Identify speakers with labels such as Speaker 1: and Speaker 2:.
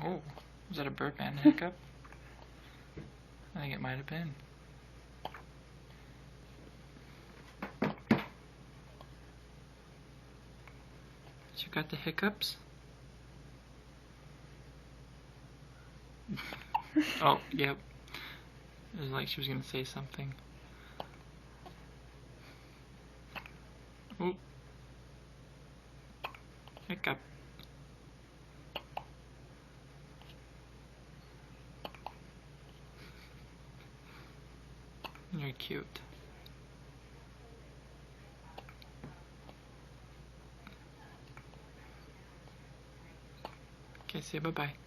Speaker 1: Oh, was that a Birdman hiccup? I think it might have been. You got the hiccups? Oh, yep. It was like she was going to say something. Oh. Hiccup. You're cute. Okay, say bye-bye.